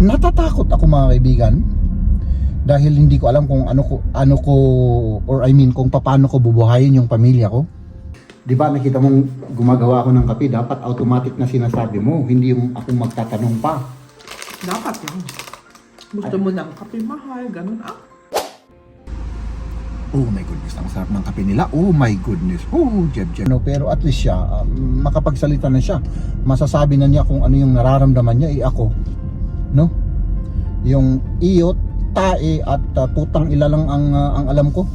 Natatakot ako mga kaibigan dahil hindi ko alam kung ano ko or I mean kung paano ko bubuhayin yung pamilya ko. 'Di ba nakita mong gumagawa ako ng kape, dapat automatic na sinasabi mo, hindi yung ako magtatanong pa. Dapat yan. Gusto mo ng kape mahal, ganun ah. Oh my goodness, ang sarap ng kape nila. Oh my goodness. Oh, Jeb. No, pero at least siya, makapagsalita na siya. Masasabi na niya kung ano yung nararamdaman niya, ako. No? Yung iyot, tae at putang ila lang ang alam ko.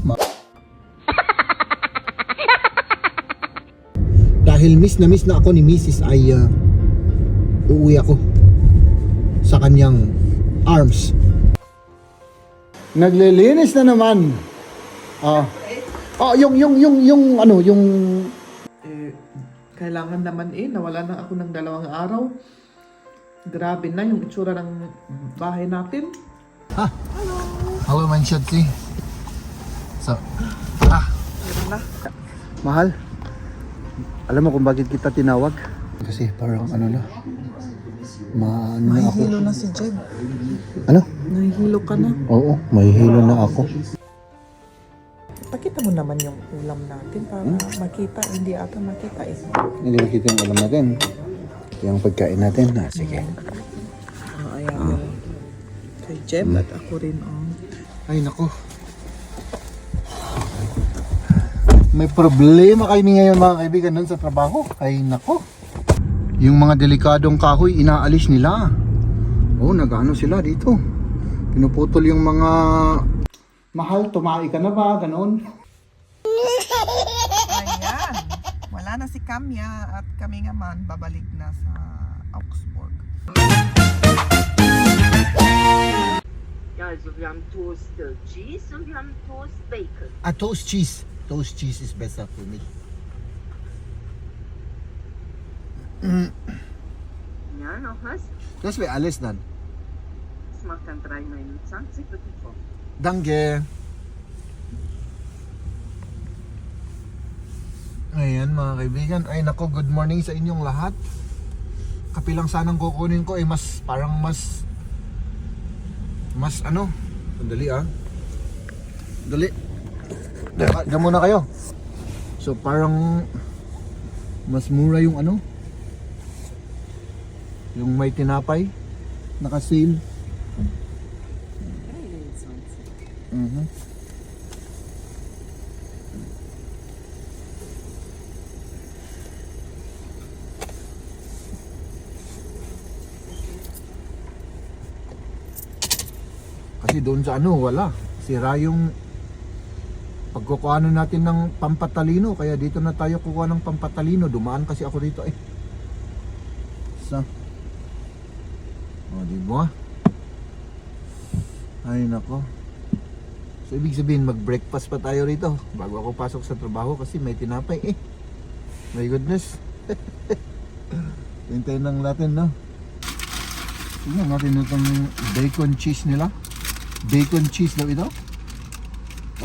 Dahil miss na ako ni Mrs. ay uuwi ako sa kanyang arms. Naglilinis na naman. Yung Kailangan naman nawala na ako ng 2 araw. Grabe na yung itsura ng bahay natin. Hello, Manshotzi. So, Meron na. mahal. Alam mo kung bakit kita tinawag? Kasi parang na ako. Nahihilo na si Jeb. Ano? Nahihilo ka na. Oo, may hilo na ako. Pakita mo naman yung ulam natin para makita. Hindi ata makita Hindi makita yung alam natin. Yung pagkain natin. Sige. Ayan. Kay Jeb at ako rin. Ay, nako. May problema kami ngayon mga kaibigan nun sa trabaho. Ay, nako. Yung mga delikadong kahoy, inaalis nila. Oh, nag-ano sila dito. Pinuputol yung mga... Mahal, tumahi ka na ba? Ganon. Ayan. Wala na si Kamya at kami naman babalik na sa Augsburg. Also wir haben Toast Cheese und wir haben Toast Bacon. Toast cheese. Toast cheese is better for me. Ja, noch was? Das wäre alles dann. Das macht dann 3,29 bitte vor. Danke. Ayan mga kaibigan. Ay nako, good morning sa inyong lahat. Kape lang sanang kukunin ko mas Dali Dali. Diyan muna kayo. So parang mas mura yung yung may tinapay naka-sale. Kasi doon sa wala. Sira yung pagkukuhanan natin ng pampatalino. Kaya dito na tayo kukuha ng pampatalino. Dumaan kasi ako dito So. Di ba? Ay nako. So ibig sabihin mag-breakfast pa tayo rito bago ako pasok sa trabaho kasi may tinapay My goodness. Hintayin lang natin tingnan natin itong bacon cheese nila. Bacon cheese daw ito.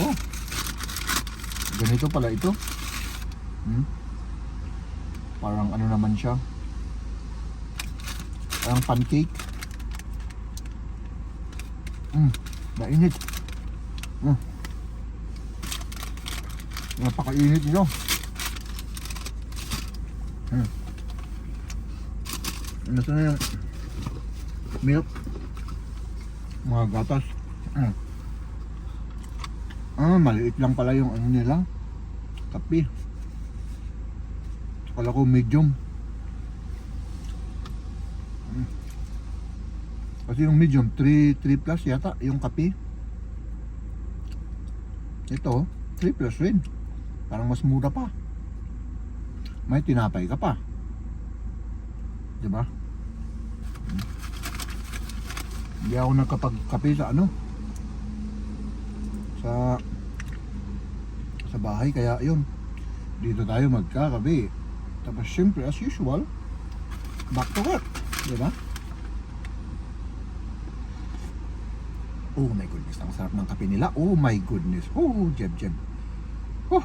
Oh, ganito pala ito. Parang naman siya, parang pancake. Mainit. Napakainit nyo. Nasa na yung milk, mga gatas. Maliit lang pala yung nila, kape. Kala ko medium. Kasi yung medium 3 plus yata yung kape. Ito 3 plus rin. Parang mas mura pa. May tinapay ka pa, diba? Hindi ako nakapagkape sa sa bahay, kaya yun, dito tayo magkakape. Tapos syempre as usual, back to work, diba? Oh my goodness, ang sarap ng kape nila. Oh my goodness. Oh, Jeb. Oh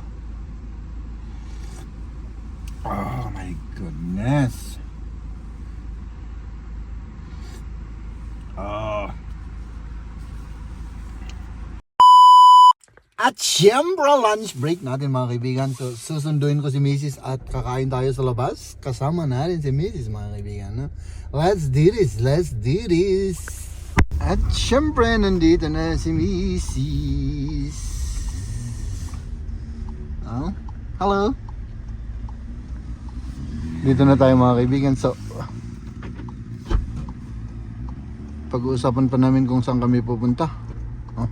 my goodness. At syempre, lunch break natin mga kaibigan. So, susunduin ko si Mrs. at kakain tayo sa labas. Kasama natin si Mrs. mga kaibigan. No? Let's do this, let's do this. At syempre, nandito na si Mrs. Oh, hello. Dito na tayo mga kaibigan. So, pag-uusapan pa namin kung saan kami pupunta. Oh.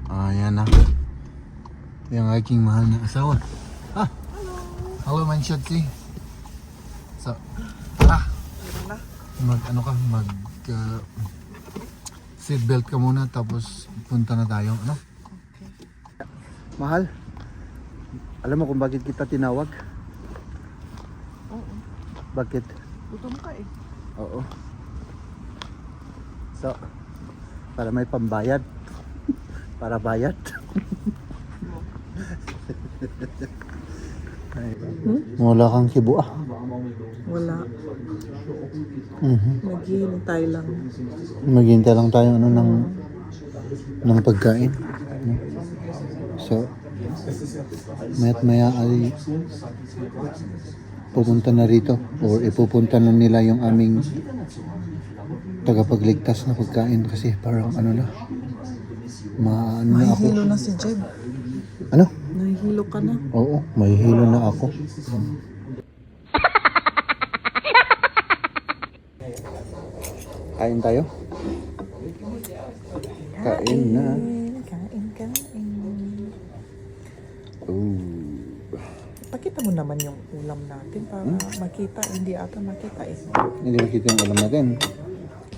Ayan na. Yung aking mahal na asawa. Ah. Hello Manshotsi. So, mag seatbelt ka muna tapos punta na tayo, ano? Mahal. Alam mo kung bakit kita tinawag? Oo. Bakit? Gutom ka eh. Oo. So, para may pambayad. Para bayad. Wala kang kibo ah. Wala. Mhm. Naghihintay lang. Maghintay lang tayo ano ng pagkain. So, mayat maya ay pupunta na rito or ipupunta na nila yung aming tagapagligtas na pagkain kasi parang ano na maano na ako. Nahihilo na si Jeb. Ano? Nahihilo ka na. Oo, may hilo na ako. Kain tayo? Kain na. Kain. Ooh. Pakita mo naman yung ulam natin para makita. Hindi ata makita eh. Hindi makita yung alam natin.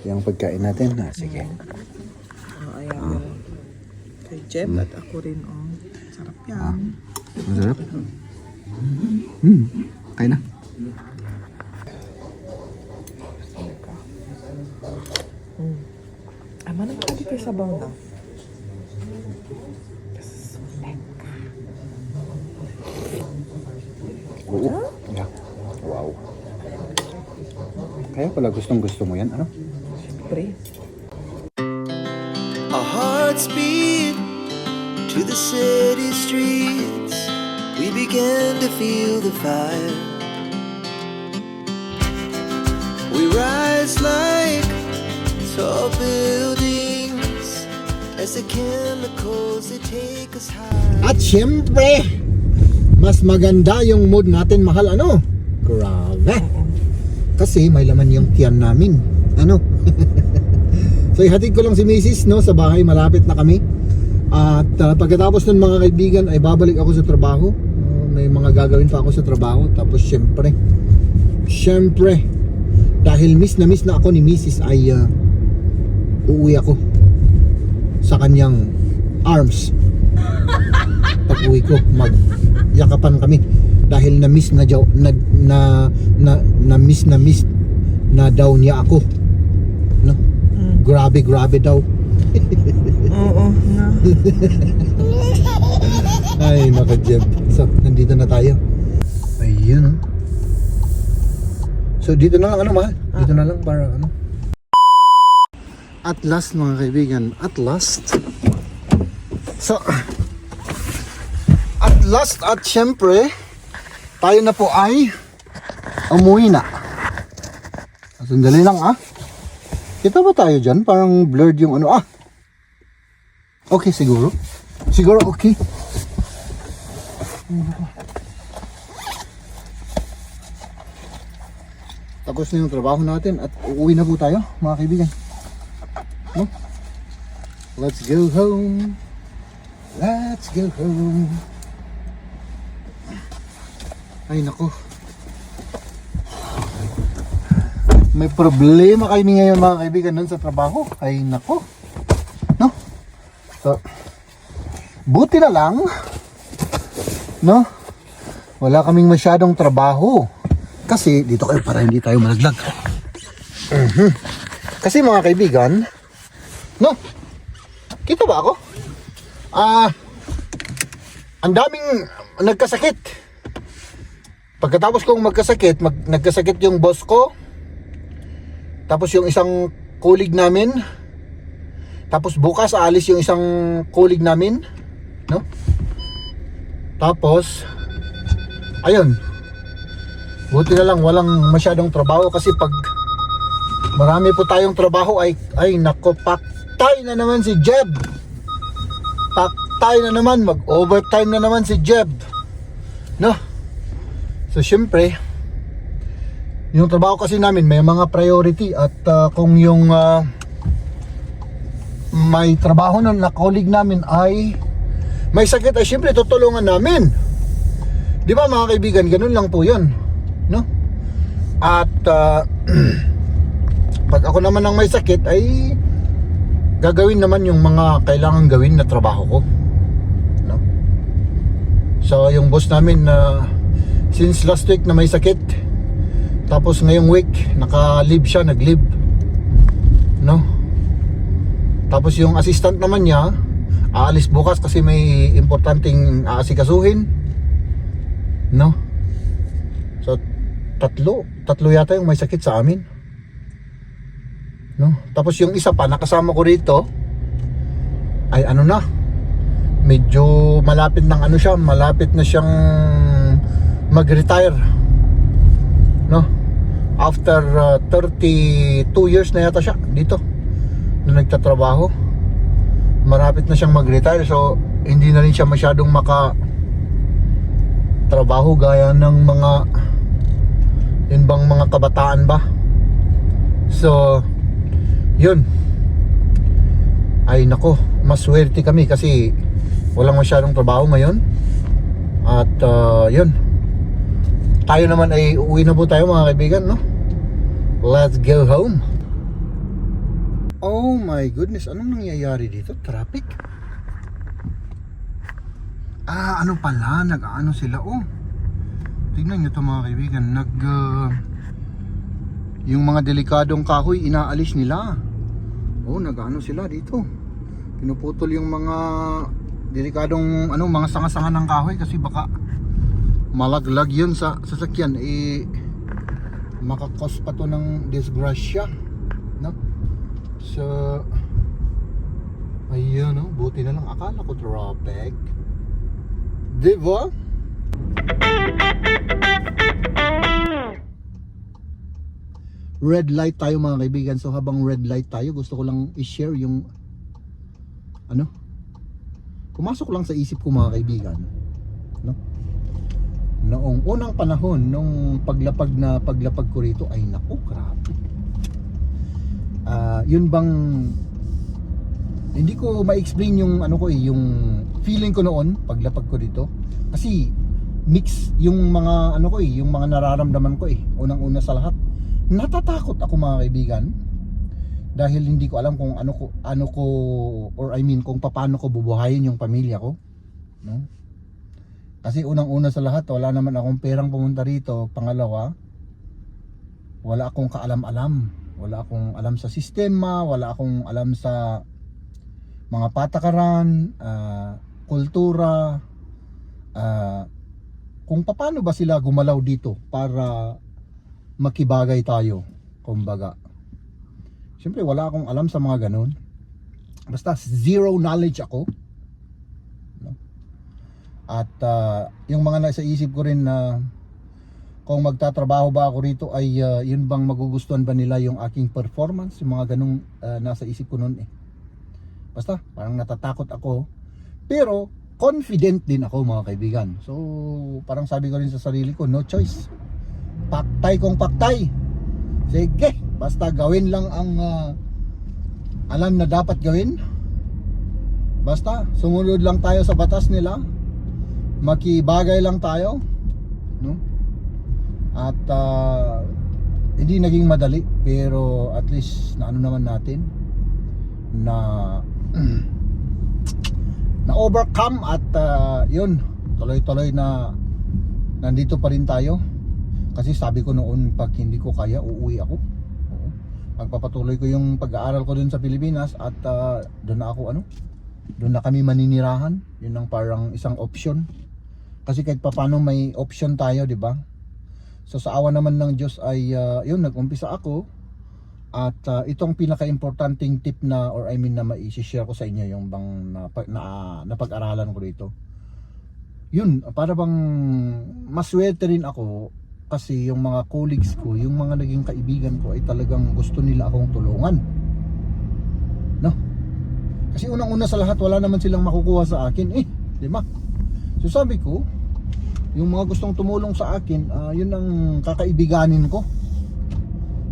Yung pagkain natin. Ah, sige. Ayan. Kay Jeb at ako rin. Oh. Sarap yan. Masarap. Kain na. Mana ka di kayo sabaw na? Oo. Yeah. Wow. Kaya pala gustong gusto mo yan, ano? Pre. Our hearts beat to the city streets. We began to feel the fire. We rise like tall buildings as the chemicals they take us high. At syempre, mas maganda yung mood natin, mahal, ano? Grabe. Kasi may laman yung tiyan namin. Ano? So ihatid ko lang si Mrs. no, sa bahay, malapit na kami. At pagkatapos nun mga kaibigan ay babalik ako sa trabaho. May mga gagawin pa ako sa trabaho. Tapos syempre dahil miss na ako ni Mrs. ay uuwi ako sa kanyang arms. Pag uwi ko, magyakapan kami dahil na-miss na daw niya ako. No? Grabe daw. Oo na. Ay, naka Jeb. So, nandito na tayo. Ayun, oh. So, dito na lang, ano, mahal? Dito na lang para, ano. At last, mga kaibigan. At last. So, at syempre, tayo na po ay umuwi na. Sandali lang, ah. Kita ba tayo dyan? Parang blurred yung ano, ah. Okay, siguro. Siguro, okay. Tapos na yung trabaho natin at uuwi na po tayo, mga kaibigan. No? Let's go home. Let's go home. Ay, nako. May problema kami ngayon, mga kaibigan, nun sa trabaho. Ay, nako. No? So, buti na lang, no? Wala kaming masyadong trabaho. Kasi, dito kayo para hindi tayo malaglag. Kasi mga kaibigan, no? Kita ba ako? Ang daming nagkasakit. Pagkatapos kong magkasakit, nagkasakit yung boss ko. Tapos yung isang colleague namin. Tapos bukas aalis yung isang colleague namin. no? Tapos ayun, buti na lang walang masyadong trabaho, kasi pag marami po tayong trabaho ay nako, paktay na naman si Jeb. Paktay na naman, mag-overtime na naman si Jeb, no? So syempre, yung trabaho kasi namin may mga priority, at kung yung may trabaho na colleague namin ay may sakit, ay syempre tutulungan namin. Di ba mga kaibigan, ganun lang po yun, no? At pag ako naman ang may sakit, ay gagawin naman yung mga kailangan gawin na trabaho ko, no? So yung boss namin na since last week na may sakit, tapos ngayong week naka-leave siya, nag-leave, no? Tapos yung assistant naman niya aalis bukas kasi may importanteng aasikasuhin, no? So tatlo yata yung may sakit sa amin, no? Tapos yung isa pa nakasama ko rito ay ano na, medyo malapit ng ano siya, malapit na siyang mag-retire, no? After 32 years na yata siya dito na nagtatrabaho, marapit na siyang mag-retire. So hindi na rin siya masyadong makatrabaho gaya ng mga yun bang mga kabataan ba. So yun, ay nako, maswerte kami kasi walang masyadong trabaho ngayon. At yun, tayo naman ay uwi na po tayo mga kaibigan, no? Let's go home. Oh my goodness, anong nangyayari dito? Traffic? Ano pala, nag-ano sila, oh. Tingnan nyo to mga kaibigan, yung mga delikadong kahoy inaalis nila. Oh, nag-ano sila dito. Pinuputol yung mga delikadong mga sanga-sanga ng kahoy, kasi baka malaglag yun sa sasakyan, makakos pa to ng disgrasya, no? So ayun, no? Buti na lang, akala ko traffic, diba? Red light tayo mga kaibigan. So habang red light tayo, gusto ko lang i-share yung pumasok lang sa isip ko mga kaibigan, no? Noong unang panahon, nung paglapag ko rito, ay naku, grabe. Yun bang hindi ko ma-explain yung yung feeling ko noon paglapag ko dito, kasi mix yung mga yung mga nararamdaman ko. Unang-una sa lahat, natatakot ako mga kaibigan, dahil hindi ko alam kung kung paano ko bubuhayin yung pamilya ko, no? Kasi unang-una sa lahat, wala naman akong perang pumunta rito. Pangalawa, wala akong kaalam-alam. Wala akong alam sa sistema, wala akong alam sa mga patakaran, kultura, kung paano ba sila gumalaw dito para makibagay tayo, kumbaga. Siyempre wala akong alam sa mga ganun. Basta zero knowledge ako, no? At yung mga nasa isip ko rin na kung magtatrabaho ba ako rito ay yun bang magugustuhan ba nila yung aking performance, yung mga ganung nasa isip ko noon. Basta parang natatakot ako, pero confident din ako mga kaibigan. So parang sabi ko rin sa sarili ko, no choice, paktay kong paktay, sige, basta gawin lang ang alam na dapat gawin. Basta sumunod lang tayo sa batas nila, makibagay lang tayo, no? At hindi naging madali, pero at least na naman natin na na overcome. At yun, tuloy-tuloy na nandito pa rin tayo. Kasi sabi ko noon, pag hindi ko kaya, uuwi ako. Magpapatuloy ko yung pag-aaral ko dun sa Pilipinas, at doon na ako doon na kami maninirahan. Yun ang parang isang option, kasi kahit paano may option tayo, di ba? So sa awa naman ng Diyos ay yun, nag-umpisa ako At itong pinaka-importanting tip na or I mean na mai-share ko sa inyo yung bang napag-aralan ko dito. Yun, para bang maswerte rin ako kasi yung mga colleagues ko, yung mga naging kaibigan ko ay talagang gusto nila akong tulungan. No? Kasi unang-una sa lahat wala naman silang makukuha sa akin di ba? So sabi ko, yung mga gustong tumulong sa akin, yun ang kakaibiganin ko.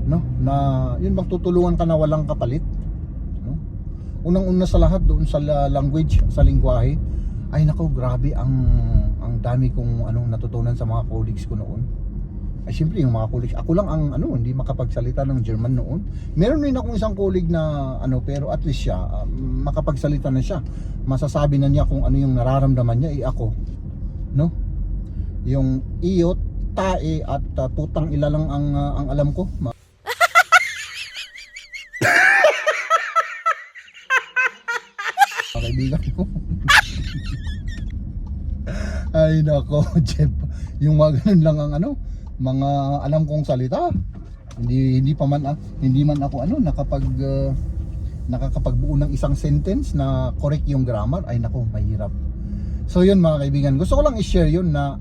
No? Na yun bang tutulungan ka na walang kapalit, no? Unang-una sa lahat doon sa language, sa lingwahe, ay nako, grabe ang dami kong natutunan sa mga colleagues ko noon. Ay siyempre yung mga colleagues, ako lang ang hindi makapagsalita ng German noon. Meron rin akong isang colleague na pero at least siya makapagsalita na siya. Masasabi na niya kung ano yung nararamdaman niya, ako, no? Yung iyot, tae at putang ila lang ang alam ko. Kaibigan ko. Ay nako, Jeff. Yung mga ganun lang ang mga alam kong salita. Hindi man ako nakakapagbuo ng isang sentence na correct yung grammar. Ay nako, mahirap. So yun mga kaibigan, gusto ko lang i-share yun na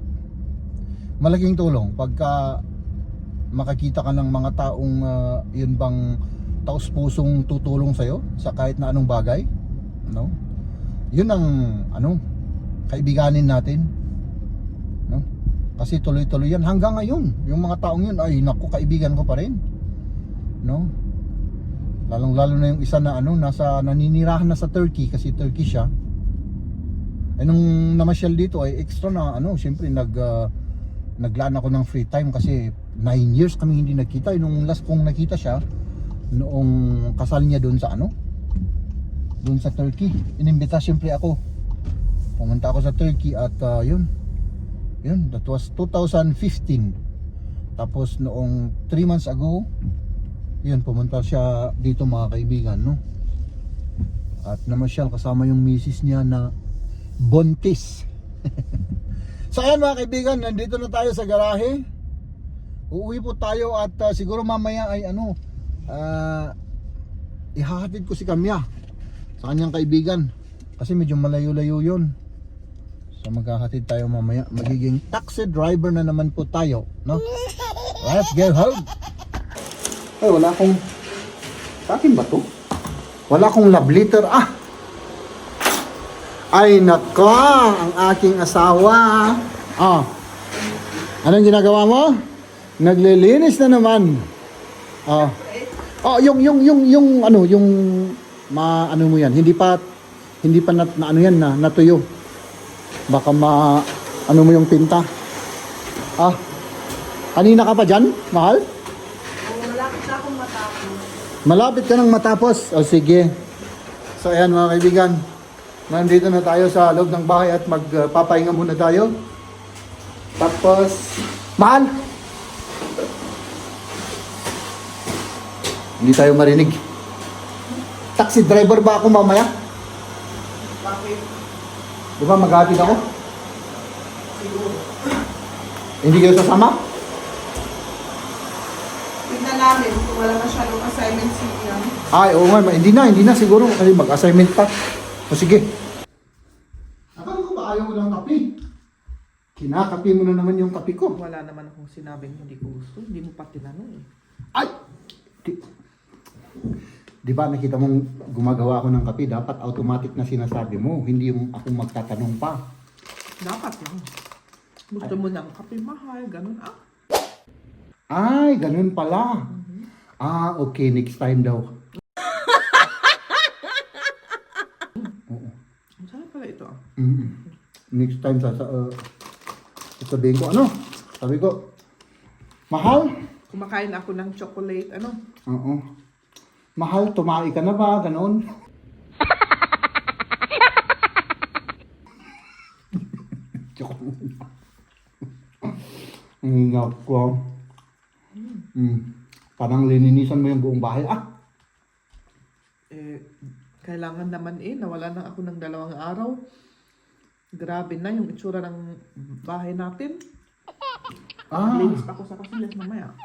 malaking tulong pagka makakita ka ng mga taong yun bang taos pusong tutulong sa'yo sa kahit na anong bagay, no? Yun ang kaibiganin natin, no? Kasi tuloy-tuloy yan hanggang ngayon. Yung mga taong yun ay naku, kaibigan ko pa rin, no? Lalong-lalo na yung isa na naninirahan na sa Turkey kasi Turkey siya. Ay nung namasyal dito ay extra na syempre naglaan ako ng free time kasi 9 years kami hindi nagkita. Nung last kong nakita siya noong kasal niya doon sa doon sa Turkey. Inimbita siyempre ako. Pumunta ako sa Turkey at yun, that was 2015. Tapos noong 3 months ago, yun, pumunta siya dito mga kaibigan, no? At namasyal kasama yung misis niya na buntis. So ayan mga kaibigan, nandito na tayo sa garahe. Uuwi po tayo at siguro mamaya ay ihahatid ko si Kamya sa kanyang kaibigan kasi medyo malayo-layo yun. So maghahatid tayo mamaya. Magiging taxi driver na naman po tayo, no? Let's go home. Ay, wala akong, sa akin ba to? Wala akong love letter. Ay nako, ang aking asawa. Anong ginagawa mo? Naglilinis na naman. Yung mo yan. Hindi pa natuyo. Baka mo yung pinta. Kanina ka pa dyan, mahal? Malapit na akong matapos. Malapit ka nang matapos. Sige. So ayan mga kaibigan, nandito na tayo sa loob ng bahay at magpapahinga muna tayo. Tapos, mahal! Hindi tayo marinig. Taxi driver ba ako mamaya? Bakit? Di ba maghatid ako? Siguro. Hindi kayo sasama? Tignan namin kung wala masyadong assignment siya. Ay, oo nga. Hindi na siguro kasi mag-assignment pa. O sige. Akala ko ba ayaw mo ng kape? Kinakape mo na naman yung kape ko. Wala naman akong sinabing hindi ko gusto. Hindi mo pa tinanong eh. Ay! Di ba nakita mong gumagawa ako ng kape, dapat automatic na sinasabi mo, hindi yung ako magtatanong pa. Dapat lang. Gusto mo ng kape mahal, ganun Ay, ganun pala. Okay, next time daw. Oo. Masarap pala ito Next time sasabihin ko, sabi ko, mahal? Kumakain ako ng chocolate, Oo. Mahal, tumae ka na ba? Ganon. Nako. Parang lininisan mo yung buong bahay. Kailangan naman nawala na ako ng 2 araw. Grabe na yung itsura ng bahay natin. Linis pa ako sa kasilas mamaya.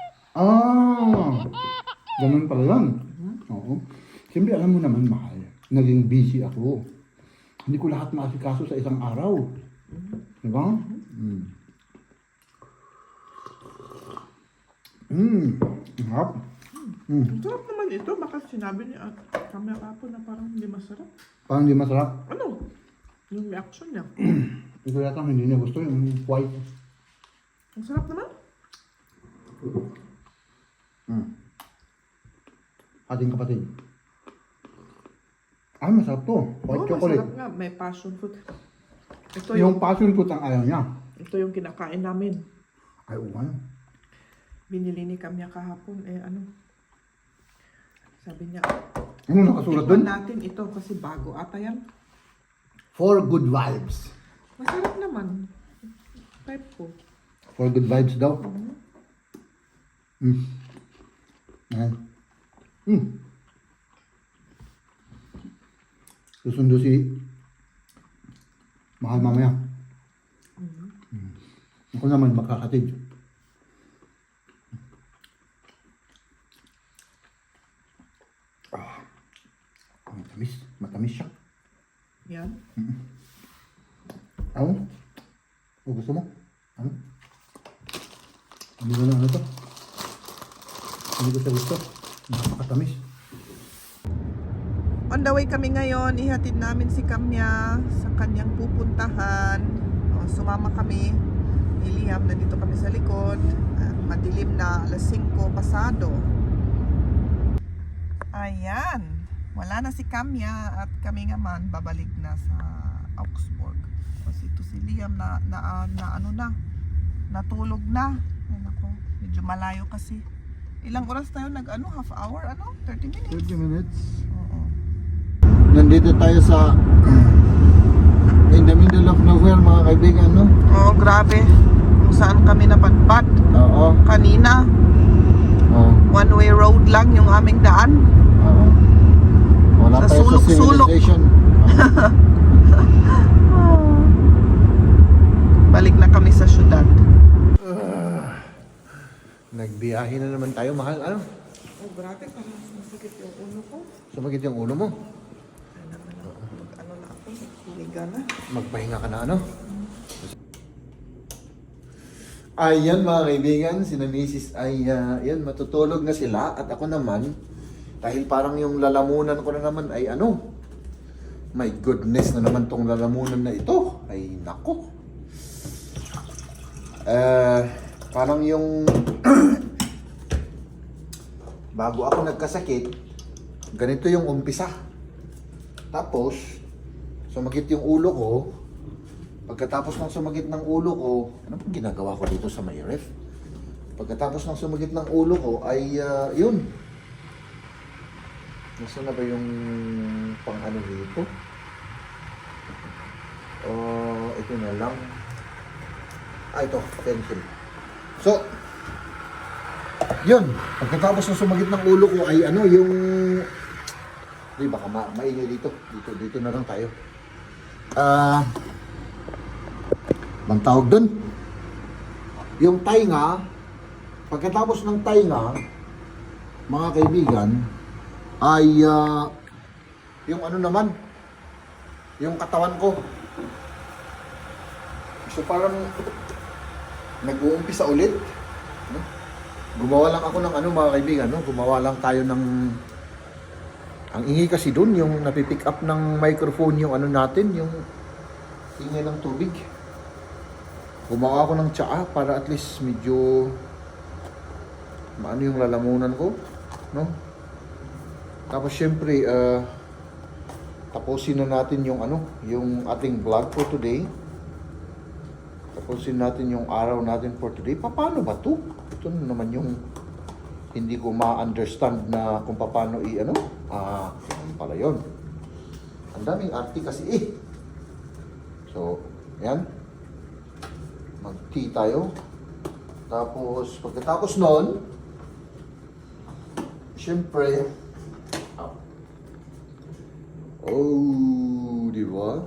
Ganun pala yan. Oo. Siyempre, alam mo naman, mahal. Naging busy ako. Hindi ko lahat maasikaso sa isang araw. Diba? Harap. Ang sarap naman ito. Baka sinabi ni Kamya kapon na parang hindi masarap. Parang di masarap. Ano? Yung reaction niya. Ito yata hindi niya gusto yung white. Ang sarap naman. Ating kapatid. Ay, masarap to. White Oo, chocolate. masarap nga. May passion fruit. Ito Yung yung, passion fruit ang ayaw niya. ito yung kinakain namin. Ay, ano? Binili ni Kamya kahapon. Sabi niya, Ano nakasulat tikman doon? natin ito kasi bago ata yan. For good vibes. Masarap naman. Type ko. For good vibes daw. Ayan. Susundo si mahal mamaya. Ako naman makakatid. Matamis. Matamis siya. Yan. Ano? O gusto mo? Ano? Hindi ko na ano to. Hindi ko siya gusto. Napakatamis. On the way kami ngayon, ihatid namin si Kamya sa kanyang pupuntahan. Sumama kami. Ni Liam, nandito kami sa likod. Madilim na, alas 5 pasado. Ayan. Wala na si Kamya at kami naman babalik na sa Augsburg. Kasi ito si Liam natulog na. Ay nako, medyo malayo kasi. Ilang oras tayo half hour, 30 minutes. 30 minutes. Oo. Nandito tayo sa in the middle of nowhere mga kaibigan, no? Oh, grabe. Kung saan kami napadpad Oo. kanina. Oo. One-way road lang yung aming daan. Oo. Wala Sa tayo sa sulok-sulok. civilization. Balik na kami sa syudad. Nagbiyahe na naman tayo, mahal. Ano? Oh, grabe. Parang masakit yung ulo ko. Sumakit yung ulo mo. Ano na ako? Higa na. Magpahinga ka na, ano? Ayan mga kaibigan, sina Mrs. ay yan, matutulog na sila at ako naman, dahil parang yung lalamunan ko na naman ay my goodness na naman tong lalamunan na ito. Ay nako. Parang yung bago ako nagkasakit, ganito yung umpisa. Tapos, sumakit yung ulo ko. Pagkatapos ng sumagit ng ulo ko, ano pang ginagawa ko dito sa may ref? Pagkatapos ng sumagit ng ulo ko ay yun. Nasaan na ba yung pang ano dito? Ito na lang. Ito, pencil. So, yun. Pagkatapos ng sumagit ng ulo ko ay yung... Di baka maingay dito. Dito na lang tayo. Bang tawag dun? Yung tainga, pagkatapos ng tainga, mga kaibigan, ay yung ano naman, yung katawan ko. So parang nag-uumpisa ulit. No? Gumawa lang ako ng mga kaibigan, no? Gumawa lang tayo ng... Ang ingay kasi dun, yung napipick up ng microphone yung natin, yung ingay ng tubig. Gumawa ako ng tsaa para at least medyo maano yung lalamunan ko, no? Tapos syempre, tapusin na natin yung yung ating vlog for today. Tapusin natin yung araw natin for today. Paano ba to? Ito naman yung hindi ko ma-understand na kung paano ano pala yun. Ang daming arte kasi So, yan. Mag-tea tayo. Tapos, pagkatapos nun, syempre, di ba?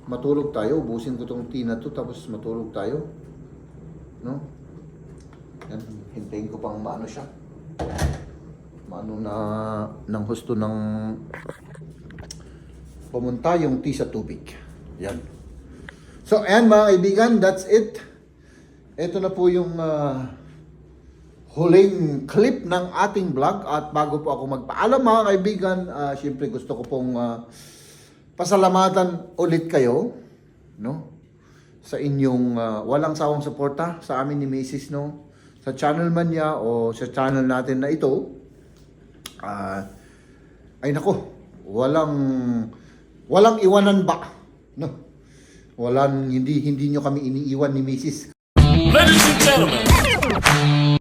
Matulog tayo. Ubusin ko tong tea na to, tapos matulog tayo. No? Yan, hintayin ko pang maano siya. ng husto ng pumunta yung tea sa tubig. Yan. So, ayan mga kaibigan, that's it. Ito na po yung huling clip ng ating vlog. At bago po ako magpaalam mga kaibigan, syempre gusto ko pong pasalamatan ulit kayo, no? Sa inyong walang sawang suporta sa amin ni Mrs. no? Sa channel man niya o sa channel natin na ito. Ay nako, walang iwanan ba, no? Hindi nyo kami iniiwan ni Mrs. Ladies and gentlemen,